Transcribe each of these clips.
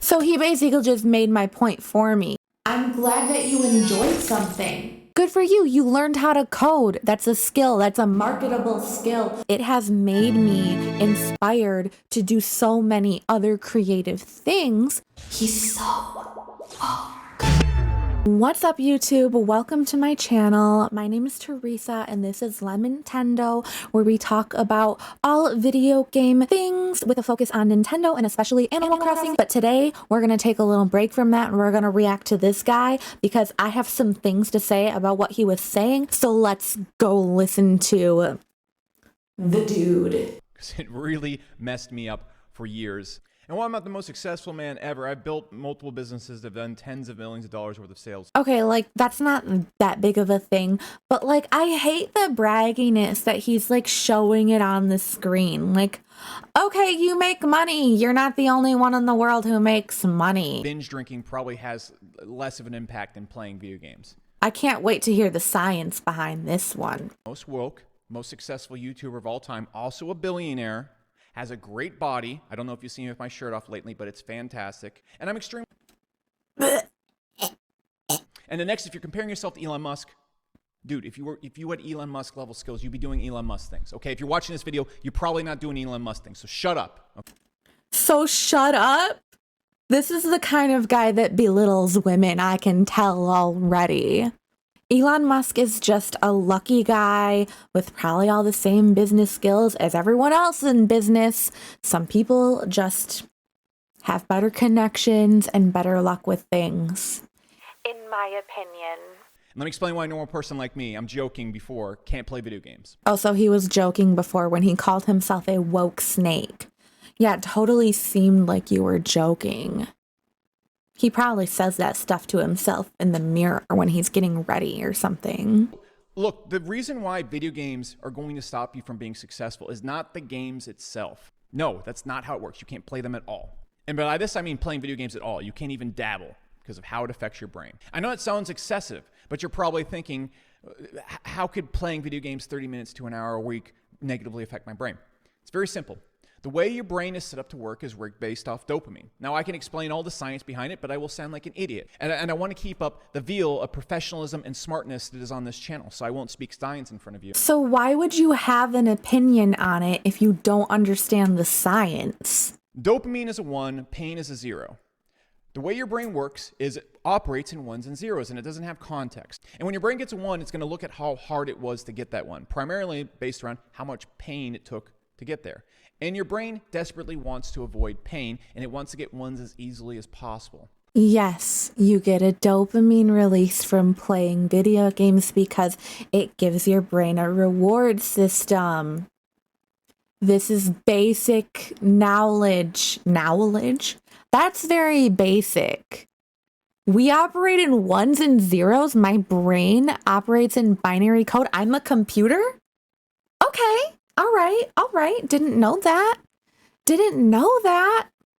So he basically just made my point for me. I'm glad that you enjoyed something. Good for you. You learned how to code. That's a skill. That's a marketable skill. It has made me inspired to do so many other creative things. He's so What's up, YouTube? Welcome to my channel. My name is Teresa and this is Nintendo, where we talk about all video game things with a focus on Nintendo and especially Animal Crossing. But today we're going to take a little break from that and we're going to react to this guy because I have some things to say about what he was saying. So let's go listen to the dude. It really messed me up for years. And while I'm not the most successful man ever, I've built multiple businesses that have done tens of millions of dollars worth of sales. Okay, like, that's not that big of a thing, but, like, I hate the bragginess that he's, like, showing it on the screen. Like, okay, you make money. You're not the only one in the world who makes money. Binge drinking probably has less of an impact than playing video games. I can't wait to hear the science behind this one. Most woke, most successful YouTuber of all time, also a billionaire, has a great body. I don't know if you've seen me with my shirt off lately, but it's fantastic. And I'm extremely... And the next, if you're comparing yourself to Elon Musk, dude, if you had Elon Musk level skills, you'd be doing Elon Musk things. Okay, if you're watching this video, you're probably not doing Elon Musk things. So shut up. Okay? So shut up? This is the kind of guy that belittles women, I can tell already. Elon Musk is just a lucky guy with probably all the same business skills as everyone else in business. Some people just have better connections and better luck with things, in my opinion. Let me explain why a normal person like me, I'm joking before, can't play video games. Oh, so he was joking before when he called himself a woke snake. Yeah, it totally seemed like you were joking. He probably says that stuff to himself in the mirror when he's getting ready or something. Look, the reason why video games are going to stop you from being successful is not the games itself. No, that's not how it works. You can't play them at all. And by this, I mean playing video games at all. You can't even dabble because of how it affects your brain. I know it sounds excessive, but you're probably thinking, how could playing video games 30 minutes to an hour a week negatively affect my brain? It's very simple. The way your brain is set up to work is based off dopamine. Now, I can explain all the science behind it, but I will sound like an idiot. And I want to keep up the veil of professionalism and smartness that is on this channel, so I won't speak science in front of you. So why would you have an opinion on it if you don't understand the science? Dopamine is a 1, pain is a 0. The way your brain works is it operates in 1s and 0s, and it doesn't have context. And when your brain gets a 1, it's going to look at how hard it was to get that 1, primarily based around how much pain it took to get there. And your brain desperately wants to avoid pain, and it wants to get 1s as easily as possible. Yes, you get a dopamine release from playing video games because it gives your brain a reward system. This is basic knowledge. Knowledge? That's very basic. We operate in 1s and 0s. My brain operates in binary code. I'm a computer? Okay. All right. Didn't know that.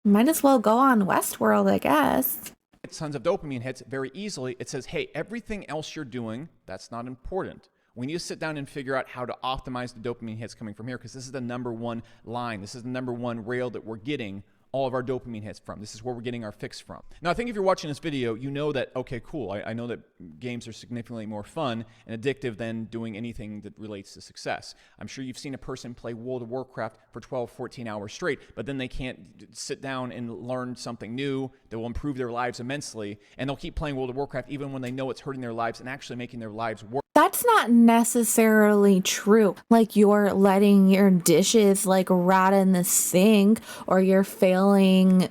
Might as well go on Westworld, I guess. Tons of dopamine hits very easily. It says, hey, everything else you're doing, that's not important. We need to sit down and figure out how to optimize the dopamine hits coming from here, because this is the #1 line. This is the #1 rail that we're getting all of our dopamine hits from. This is where we're getting our fix from. Now, I think if you're watching this video, you know that, okay, cool. I know that games are significantly more fun and addictive than doing anything that relates to success. I'm sure you've seen a person play World of Warcraft for 12, 14 hours straight, but then they can't sit down and learn something new that will improve their lives immensely, and they'll keep playing World of Warcraft even when they know it's hurting their lives and actually making their lives worse. That's not necessarily true. Like, you're letting your dishes like rot in the sink, or you're failing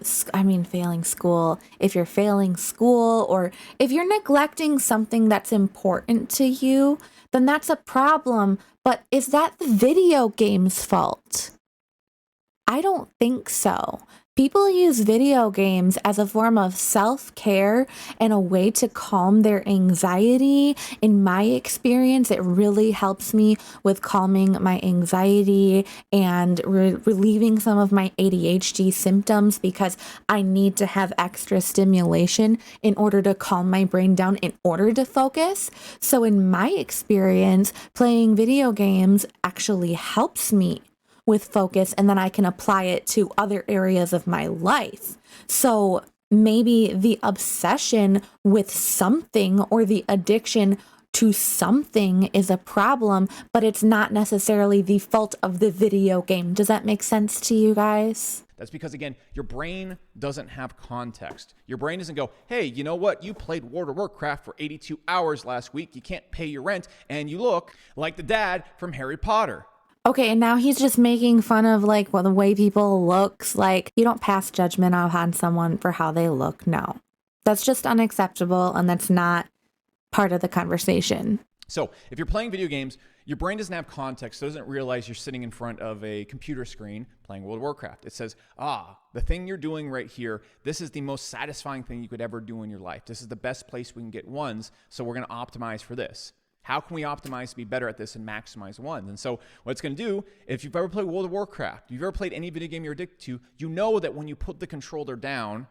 school. If you're failing school, or if you're neglecting something that's important to you, then that's a problem. But is that the video game's fault? I don't think so. People use video games as a form of self-care and a way to calm their anxiety. In my experience, it really helps me with calming my anxiety and relieving some of my ADHD symptoms, because I need to have extra stimulation in order to calm my brain down in order to focus. So in my experience, playing video games actually helps me with focus, and then I can apply it to other areas of my life. So maybe the obsession with something or the addiction to something is a problem, but it's not necessarily the fault of the video game. Does that make sense to you guys? That's because, again, your brain doesn't have context. Your brain doesn't go, hey, you know what? You played World of Warcraft for 82 hours last week. You can't pay your rent, and you look like the dad from Harry Potter. Okay, and now he's just making fun of like the way people looks. Like, you don't pass judgment on someone for how they look. No, that's just unacceptable, and that's not part of the conversation. So if you're playing video games, your brain doesn't have context, so it doesn't realize you're sitting in front of a computer screen playing World of Warcraft. It says, the thing you're doing right here, this is the most satisfying thing you could ever do in your life. This is the best place we can get ones, so we're going to optimize for this. How can we optimize to be better at this and maximize ones? And so what it's going to do, if you've ever played World of Warcraft, if you've ever played any video game you're addicted to, you know that when you put the controller down,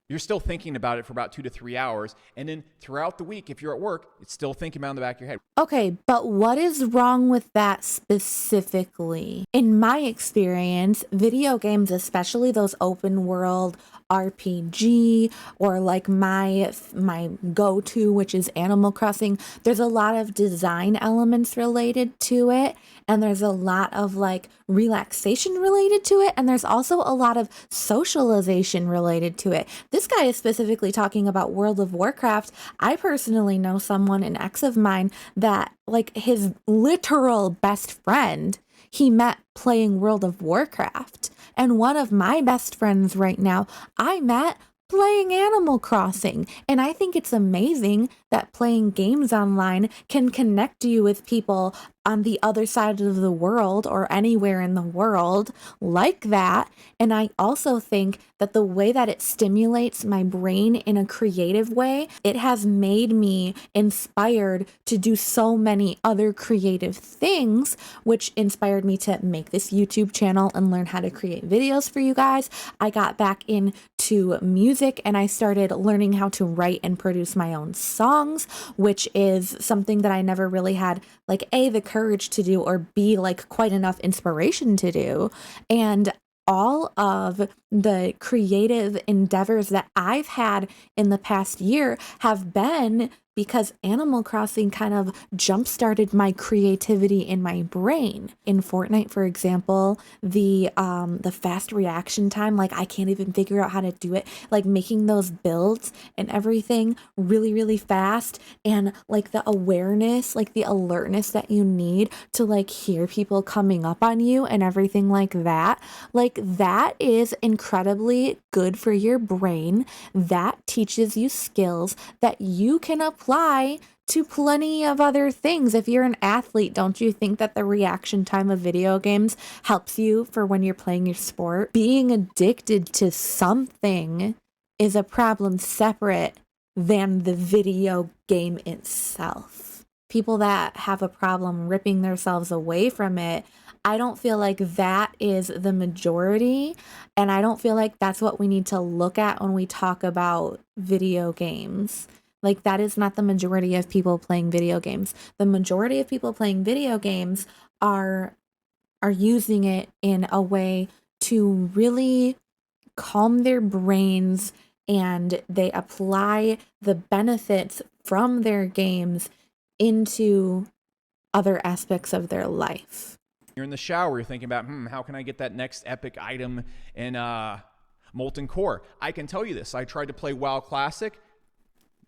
you're still thinking about it for about 2 to 3 hours. And then throughout the week, if you're at work, it's still thinking about it in the back of your head. Okay, but what is wrong with that specifically? In my experience, video games, especially those open world RPG or like my go-to, which is Animal Crossing, there's a lot of design elements related to it, and there's a lot of like relaxation related to it, and there's also a lot of socialization related to it. This guy is specifically talking about World of Warcraft. I personally know someone, an ex of mine, that like his literal best friend he met playing World of Warcraft. And one of my best friends right now, I met playing Animal Crossing. And I think it's amazing that playing games online can connect you with people on the other side of the world or anywhere in the world like that. And I also think that the way that it stimulates my brain in a creative way, it has made me inspired to do so many other creative things, which inspired me to make this YouTube channel and learn how to create videos for you guys. I got back into music and I started learning how to write and produce my own songs, which is something that I never really had like the courage to do, or B, like quite enough inspiration to do. And all of the creative endeavors that I've had in the past year have been because Animal Crossing kind of jump-started my creativity in my brain. In Fortnite, for example, the fast reaction time, like I can't even figure out how to do it, like making those builds and everything really, really fast, and like the awareness, like the alertness that you need to like hear people coming up on you and everything like that. Like that is incredibly good for your brain. That teaches you skills that you can apply to plenty of other things. If you're an athlete, don't you think that the reaction time of video games helps you for when you're playing your sport? Being addicted to something is a problem separate than the video game itself. People that have a problem ripping themselves away from it, I don't feel like that is the majority, and I don't feel like that's what we need to look at when we talk about video games. Like that is not the majority of people playing video games. The majority of people playing video games are using it in a way to really calm their brains, and they apply the benefits from their games into other aspects of their life. You're in the shower, you're thinking about, how can I get that next epic item in Molten Core? I can tell you this. I tried to play WoW Classic.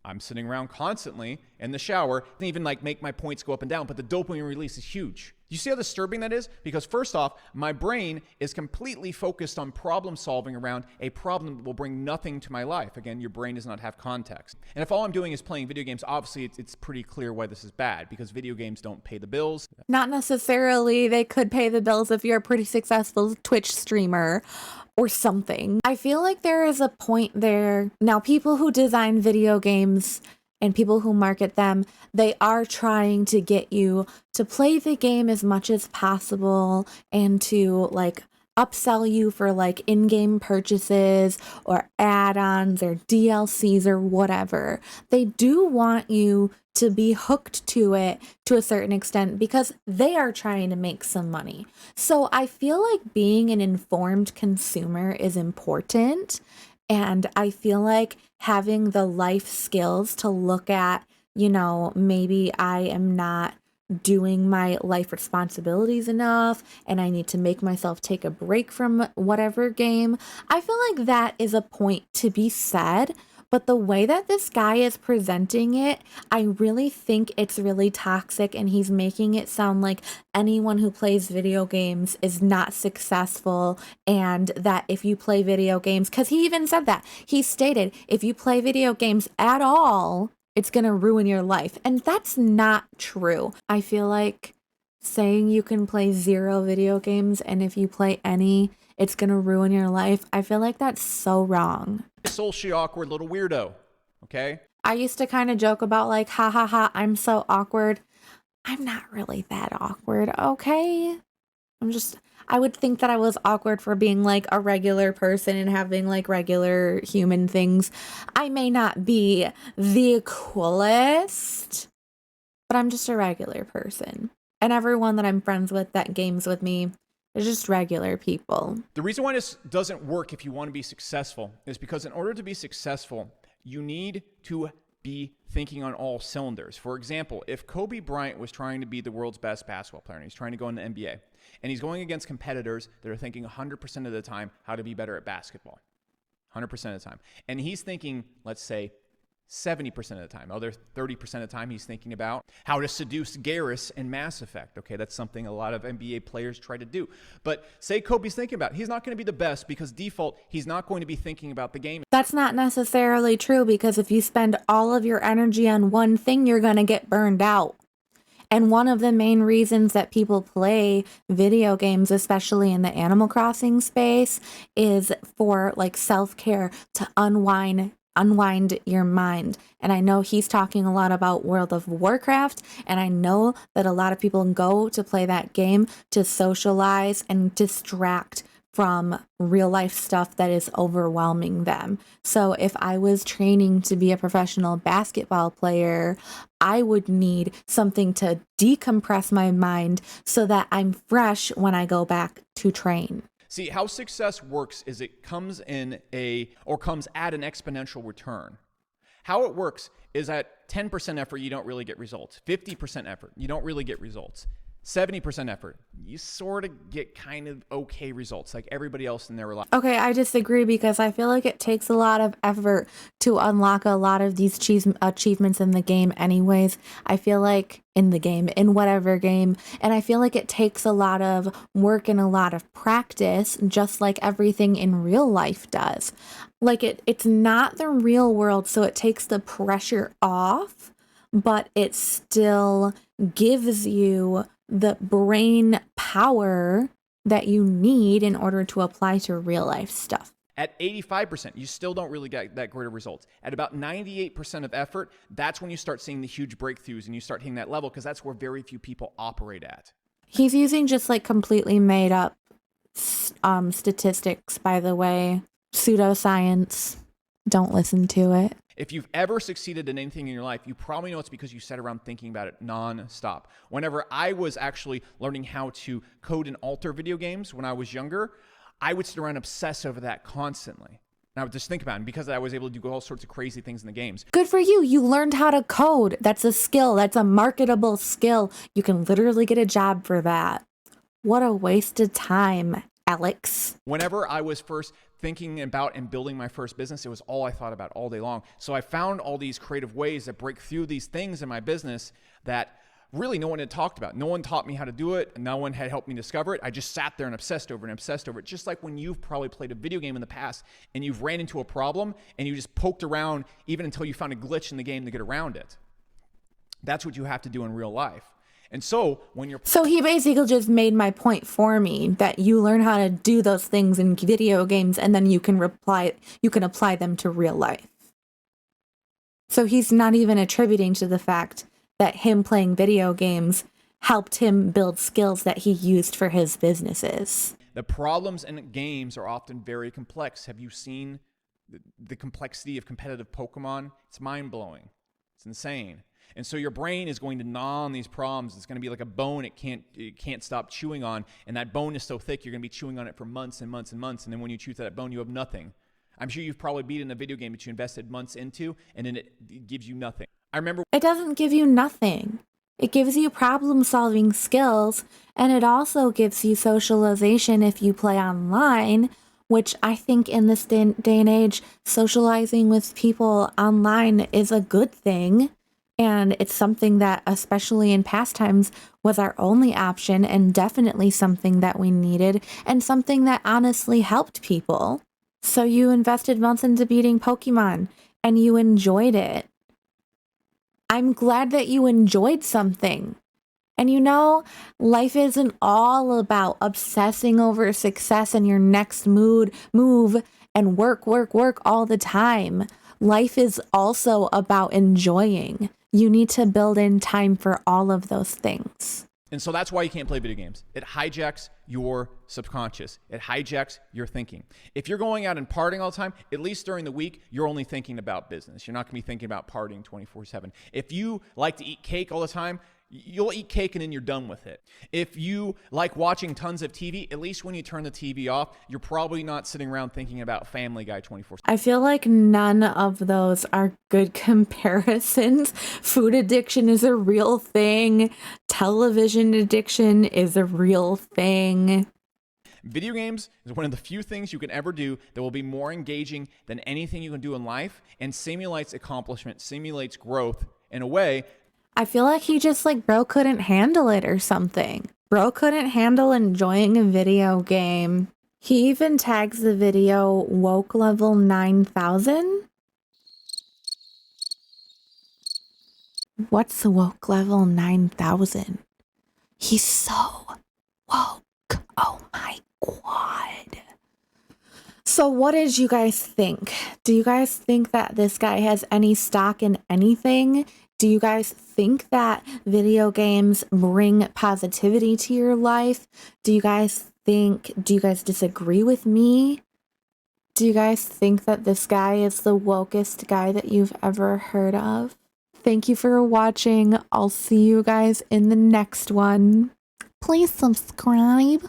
I'm sitting around constantly in the shower, didn't even like make my points go up and down, but the dopamine release is huge. You see how disturbing that is? Because first off, my brain is completely focused on problem solving around a problem that will bring nothing to my life. Again, your brain does not have context. And if all I'm doing is playing video games, obviously it's pretty clear why this is bad, because video games don't pay the bills. Not necessarily. They could pay the bills if you're a pretty successful Twitch streamer or something. I feel like there is a point there. Now, people who design video games and people who market them, they are trying to get you to play the game as much as possible and to like upsell you for like in-game purchases or add-ons or DLCs or whatever. They do want you to be hooked to it to a certain extent because they are trying to make some money. So I feel like being an informed consumer is important. And I feel like having the life skills to look at, maybe I am not doing my life responsibilities enough and I need to make myself take a break from whatever game. I feel like that is a point to be said. But the way that this guy is presenting it, I really think it's really toxic, and he's making it sound like anyone who plays video games is not successful, and that if you play video games, because he even said that, he stated, if you play video games at all, it's going to ruin your life. And that's not true. I feel like saying you can play 0 video games and if you play any, it's going to ruin your life. I feel like that's so wrong. Socially awkward little weirdo. Okay. I used to kind of joke about like, ha ha ha, I'm so awkward. I'm not really that awkward. Okay. I would think that I was awkward for being like a regular person and having like regular human things. I may not be the coolest, but I'm just a regular person. And everyone that I'm friends with that games with me, they're just regular people. The reason why this doesn't work if you want to be successful is because in order to be successful, you need to be thinking on all cylinders. For example, if Kobe Bryant was trying to be the world's best basketball player and he's trying to go in the NBA and he's going against competitors that are thinking 100% of the time how to be better at basketball, 100% of the time. And he's thinking, let's say, 70% of the time. Other 30% of the time, he's thinking about how to seduce Garrus in Mass Effect. Okay, that's something a lot of NBA players try to do. But say Kobe's thinking about it. He's not going to be the best because default, he's not going to be thinking about the game. That's not necessarily true because if you spend all of your energy on one thing, you're going to get burned out. And one of the main reasons that people play video games, especially in the Animal Crossing space, is for like self-care, to unwind your mind. And I know he's talking a lot about World of Warcraft, and I know that a lot of people go to play that game to socialize and distract from real life stuff that is overwhelming them. So if I was training to be a professional basketball player, I would need something to decompress my mind so that I'm fresh when I go back to train. See, how success works is it comes at an exponential return. How it works is at 10% effort, you don't really get results. 50% effort, you don't really get results. 70% effort, you sort of get kind of okay results like everybody else in their life. Okay, I disagree because I feel like it takes a lot of effort to unlock a lot of these achievements in the game anyways. I feel like in whatever game, and I feel like it takes a lot of work and a lot of practice, just like everything in real life does. Like it's not the real world, so it takes the pressure off, but it still gives you the brain power that you need in order to apply to real life stuff. At 85%, you still don't really get that great of results. At about 98% of effort, that's when you start seeing the huge breakthroughs and you start hitting that level because that's where very few people operate at. He's using just like completely made up statistics, by the way. Pseudoscience. Don't listen to it. If you've ever succeeded in anything in your life, you probably know it's because you sat around thinking about it non-stop. Whenever I was actually learning how to code and alter video games when I was younger, I would sit around and obsess over that constantly. And I would just think about it. And because I was able to do all sorts of crazy things in the games. Good for you. You learned how to code. That's a skill. That's a marketable skill. You can literally get a job for that. What a waste of time, Alex. Whenever I was first thinking about and building my first business, it was all I thought about all day long. So I found all these creative ways that break through these things in my business that really no one had talked about. No one taught me how to do it. No one had helped me discover it. I just sat there and obsessed over it. Just like when you've probably played a video game in the past and you've ran into a problem and you just poked around even until you found a glitch in the game to get around it. That's what you have to do in real life. And so when you're... So he basically just made my point for me that you learn how to do those things in video games and then you can apply them to real life. So he's not even attributing to the fact that him playing video games helped him build skills that he used for his businesses. the problems in games are often very complex. Have you seen the complexity of competitive Pokemon? It's mind-blowing. It's insane. And so your brain is going to gnaw on these problems. It's going to be like a bone it can't stop chewing on. And that bone is so thick, you're going to be chewing on it for months and months and months. And then when you chew through that bone, you have nothing. I'm sure you've probably beaten a video game that you invested months into, and then it gives you nothing. I remember... It doesn't give you nothing. It gives you problem-solving skills, and it also gives you socialization if you play online, which I think in this day and age, socializing with people online is a good thing. And it's something that, especially in past times, was our only option, and definitely something that we needed, and something that honestly helped people. So you invested months into beating Pokemon, and you enjoyed it. I'm glad that you enjoyed something. And you know, life isn't all about obsessing over success and your next move and work all the time. Life is also about enjoying. You need to build in time for all of those things. And so that's why you can't play video games. It hijacks your subconscious. It hijacks your thinking. If you're going out and partying all the time, at least during the week, you're only thinking about business. You're not going to be thinking about partying 24/7. If you like to eat cake all the time, you'll eat cake and then you're done with it. If you like watching tons of TV, at least when you turn the TV off, you're probably not sitting around thinking about Family Guy 24/7. I feel like none of those are good comparisons. Food addiction is a real thing. Television addiction is a real thing. Video games is one of the few things you can ever do that will be more engaging than anything you can do in life, and simulates accomplishment, simulates growth in a way. I feel like he just bro couldn't handle it or something. Bro couldn't handle enjoying a video game. He even tags the video woke level 9000. What's woke level 9000? He's so woke. Oh my God. So what did you guys think? Do you guys think that this guy has any stock in anything? Do you guys think that video games bring positivity to your life? Do you guys disagree with me? Do you guys think that this guy is the wokest guy that you've ever heard of? Thank you for watching. I'll see you guys in the next one. Please subscribe.